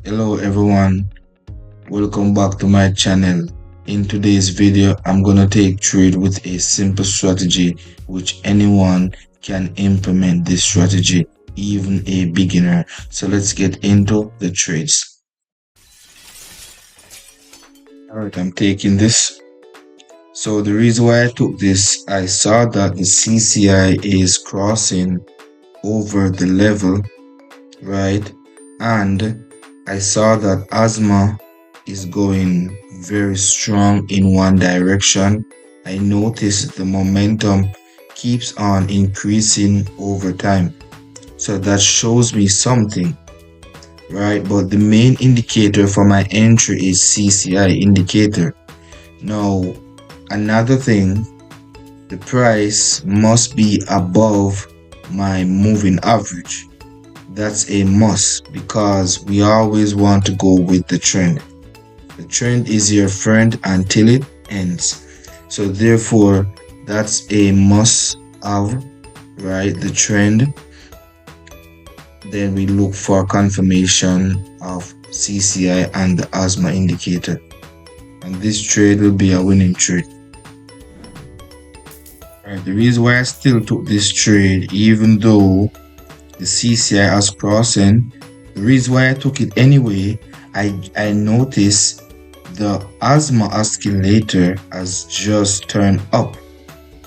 Hello everyone, welcome back to my channel. In today's video, I'm gonna take trade with a simple strategy which anyone can implement this strategy, even a beginner. So let's get into the trades. Alright, I'm taking this. So the reason why I took this, I saw that the CCI is crossing over the level, right? And I saw that asthma is going very strong in one direction. I noticed the momentum keeps on increasing over time. So that shows me something, right? But the main indicator for my entry is CCI indicator. Now, another thing, the price must be above my moving average. That's a must because we always want to go with the trend. The trend is your friend until it ends. So therefore, that's a must have, right? The trend. Then we look for confirmation of CCI and the asthma indicator. And this trade will be a winning trade. Right, the reason why I still took this trade, even though the CCI has crossing, the reason why I took it anyway, I noticed the asthma oscillator has just turned up.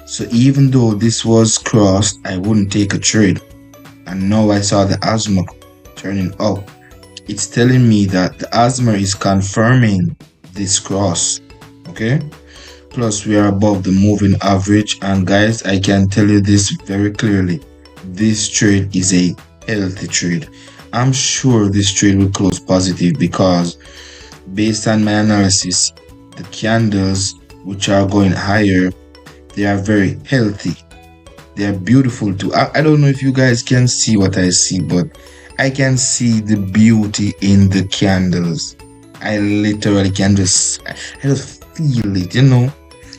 So even though this was crossed, I wouldn't take a trade. And now I saw the asthma turning up. It's telling me that the asthma is confirming this cross. Okay? Plus we are above the moving average, and guys, I can tell you this very clearly. This trade is a healthy trade. I'm sure this trade will close positive because based on my analysis, the candles which are going higher, they are very healthy. They are beautiful too. I don't know if you guys can see what I see, but I can see the beauty in the candles. I literally can just feel it, you know.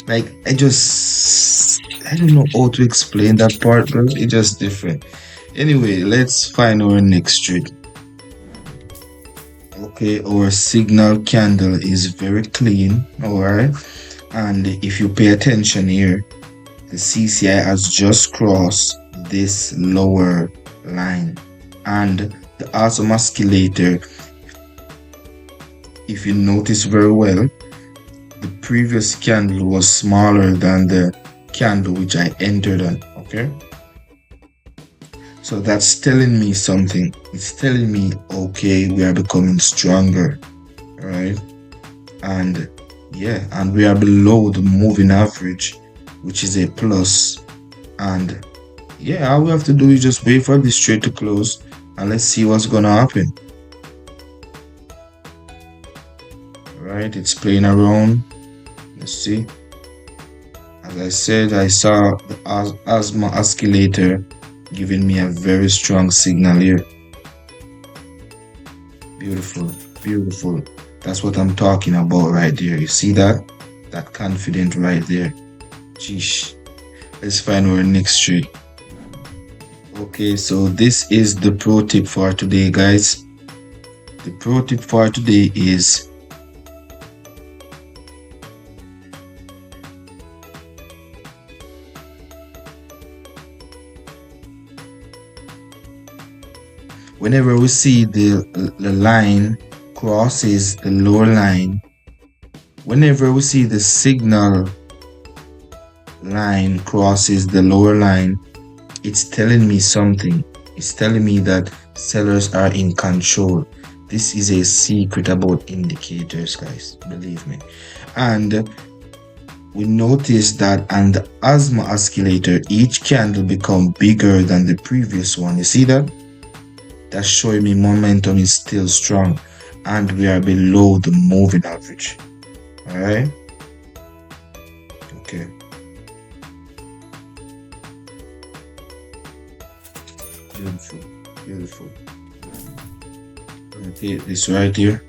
Like I don't know how to explain that part, bro. It's just different. Anyway, let's find our next trade. Okay, our signal candle is very clean, alright. And if you pay attention here, the CCI has just crossed this lower line, and the asthma oscillator, if you notice very well, the previous candle was smaller than the candle which I entered on. Okay, so that's telling me something. It's telling me, okay, we are becoming stronger, right? And yeah, and we are below the moving average, which is a plus. And yeah, all we have to do is just wait for this trade to close, and let's see what's gonna happen. Right, it's playing around. Let's see. As I said, I saw the asthma oscillator giving me a very strong signal here. Beautiful, beautiful. That's what I'm talking about right there. You see that? That confident right there. Sheesh. Let's find our next trade. Okay, so this is the pro tip for today, guys. The pro tip for today is whenever we see the line crosses the lower line, whenever we see the signal line crosses the lower line, it's telling me something. It's telling me that sellers are in control. This is a secret about indicators, guys, believe me. And we notice that on the asthma oscillator, each candle become bigger than the previous one. You see that? That's showing me momentum is still strong, and we are below the moving average. All right. Okay. Beautiful, beautiful. I'm gonna take this right here.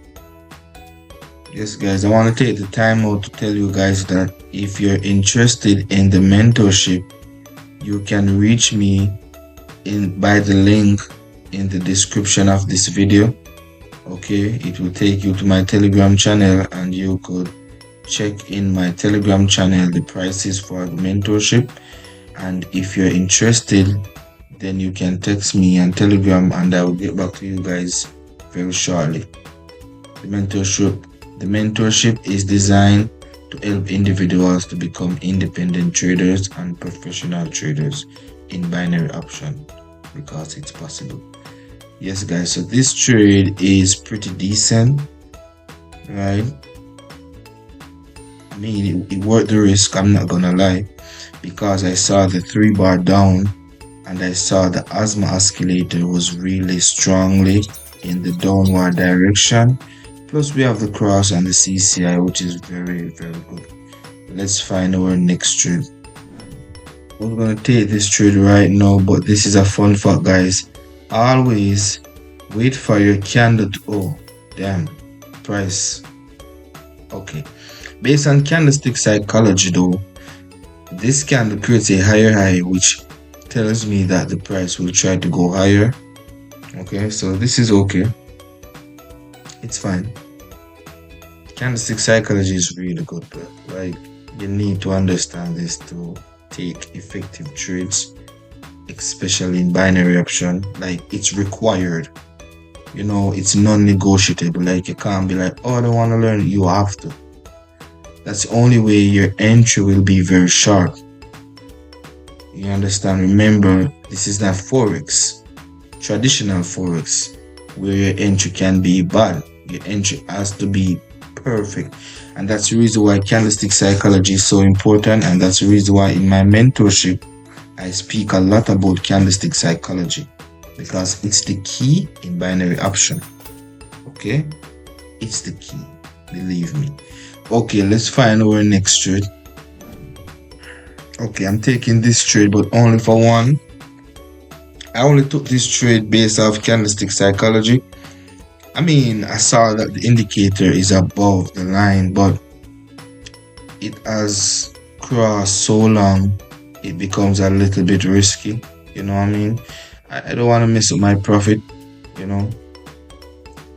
Yes, guys, I want to take the time out to tell you guys that if you're interested in the mentorship, you can reach me by the link in the description of this video. Okay, it will take you to my Telegram channel, and you could check in my Telegram channel the prices for the mentorship. And if you're interested, then you can text me on Telegram, and I will get back to you guys very shortly. The mentorship is designed to help individuals to become independent traders and professional traders in binary option, because it's possible. Yes guys, so this trade is pretty decent, right? I mean, it worth the risk, I'm not gonna lie, because I saw the 3-bar down, and I saw the asthma oscillator was really strongly in the downward direction. Plus we have the cross and the CCI, which is very, very good. Let's find our next trade. We're gonna take this trade right now, but this is a fun fact, guys. Always wait for your candle to, oh damn, price. Okay, based on candlestick psychology though, this candle creates a higher high, which tells me that the price will try to go higher. Okay, so this is okay, it's fine. Candlestick psychology is really good, bro. Like, you need to understand this to take effective trades, especially in binary option. Like, it's required, you know, it's non-negotiable. Like, you can't be like, oh, I don't want to learn. You have to. That's the only way your entry will be very sharp. You understand? Remember, this is not forex, traditional forex, where your entry can be bad. Your entry has to be perfect, and that's the reason why candlestick psychology is so important. And that's the reason why in my mentorship I speak a lot about candlestick psychology, because it's the key in binary option. Okay, it's the key, believe me. Okay, let's find our next trade. Okay, I'm taking this trade, but only for one. I only took this trade based off candlestick psychology. I mean, I saw that the indicator is above the line, but it has crossed so long, it becomes a little bit risky. You know what I mean? I don't want to mess up my profit, you know.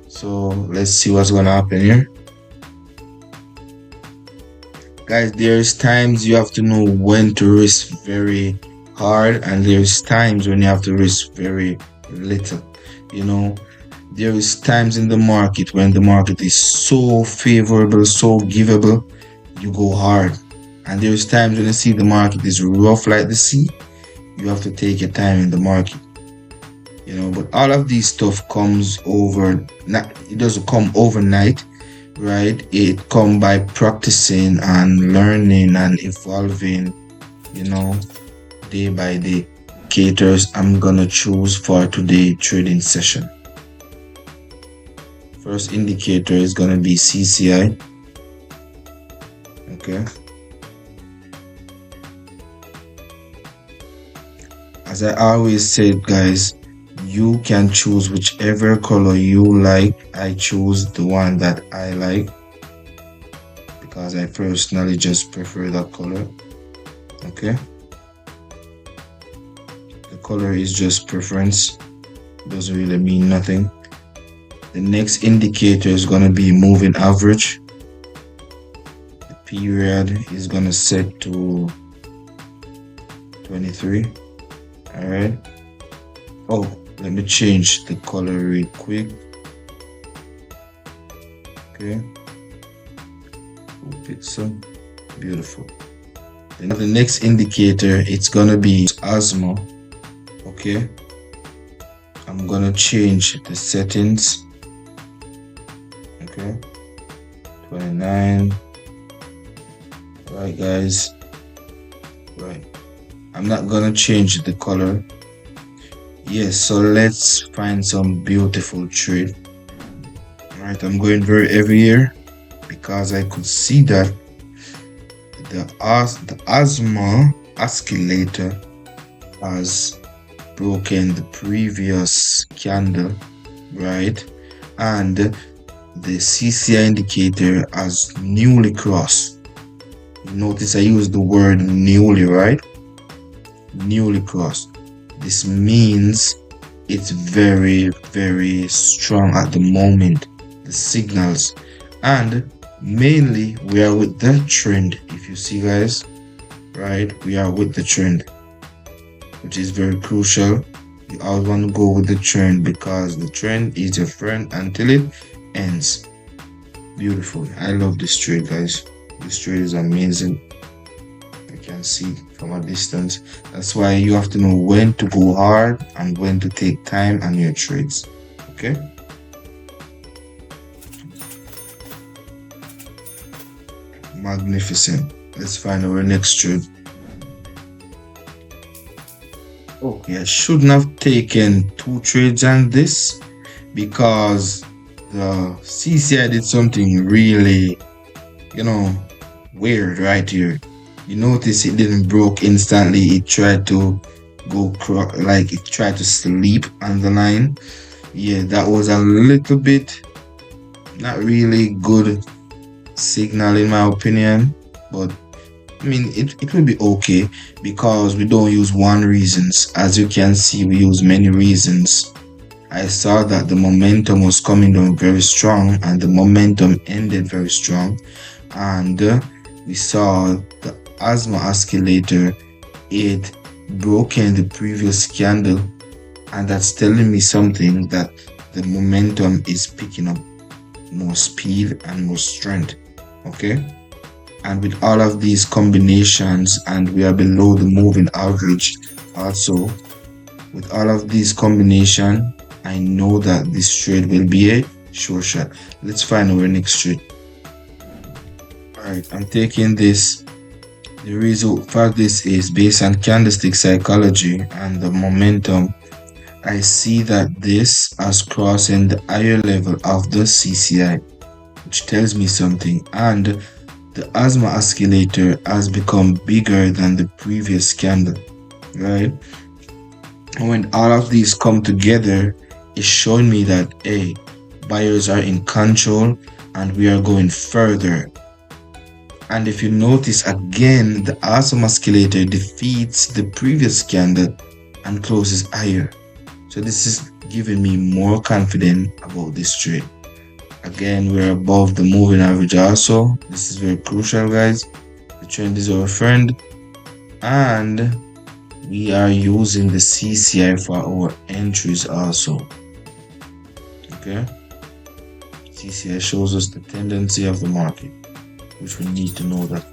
So let's see what's gonna happen here. Guys, there's times you have to know when to risk very hard, and there's times when you have to risk very little, you know. There is times in the market when the market is so favorable, so giveable, you go hard. And there's times when you see the market is rough like the sea, you have to take your time in the market. You know, but all of these stuff comes over, it doesn't come overnight, right? It comes by practicing and learning and evolving, you know, day by day. Indicators I'm gonna choose for today's trading session. First indicator is gonna be CCI. Okay. As I always said, guys, you can choose whichever color you like. I choose the one that I like because I personally just prefer that color. Okay. The color is just preference. Doesn't really mean nothing. The next indicator is going to be moving average. The period is going to set to 23. All right. Oh, let me change the color real quick. Okay. Pixel. Beautiful. Then the next indicator, it's going to be asthma. Okay. I'm going to change the settings. Okay, 29. Right, guys. Right, I'm not gonna change the color. Yes, so let's find some beautiful trade. Right, I'm going very heavy here because I could see that the asthma oscillator has broken the previous candle, right? And the CCI indicator has newly crossed. Notice I use the word newly, right? Newly crossed. This means it's very, very strong at the moment, the signals. And mainly we are with the trend. If you see, guys, right, we are with the trend, which is very crucial. You always want to go with the trend because the trend is your friend until it ends. Beautiful. I love this trade, guys. This trade is amazing. I can see from a distance. That's why you have to know when to go hard and when to take time on your trades. Okay. Magnificent. Let's find our next trade. Okay, I shouldn't have taken two trades on this because the CCI did something really, weird right here. You notice it didn't broke instantly. It tried to go like it tried to sleep on the line. Yeah, that was a little bit not really good signal in my opinion, but I mean, it will be okay because we don't use one reasons. As you can see, we use many reasons. I saw that the momentum was coming down very strong and the momentum ended very strong. And we saw the asthma oscillator, it broke in the previous candle. And that's telling me something that the momentum is picking up more speed and more strength. Okay. And with all of these combinations, and we are below the moving average also, with all of these combination, I know that this trade will be a sure shot. Let's find our next trade. Alright, I'm taking this. The reason for this is based on candlestick psychology and the momentum. I see that this has crossing the higher level of the CCI, which tells me something. And the asthma oscillator has become bigger than the previous candle, right? And when all of these come together, it's showing me that buyers are in control and we are going further. And if you notice again, the asthma oscillator defeats the previous candle and closes higher. So this is giving me more confidence about this trade. Again, we're above the moving average also. This is very crucial, guys. The trend is our friend. And we are using the CCI for our entries also. Okay. CCI shows us the tendency of the market, which we need to know that.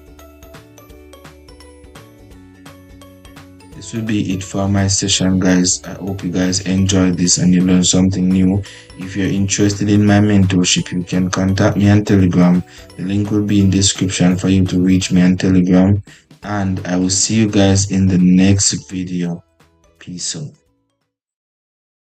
This will be it for my session, guys. I hope you guys enjoyed this and you learned something new. If you're interested in my mentorship, you can contact me on Telegram. The link will be in the description for you to reach me on Telegram. And I will see you guys in the next video. Peace out.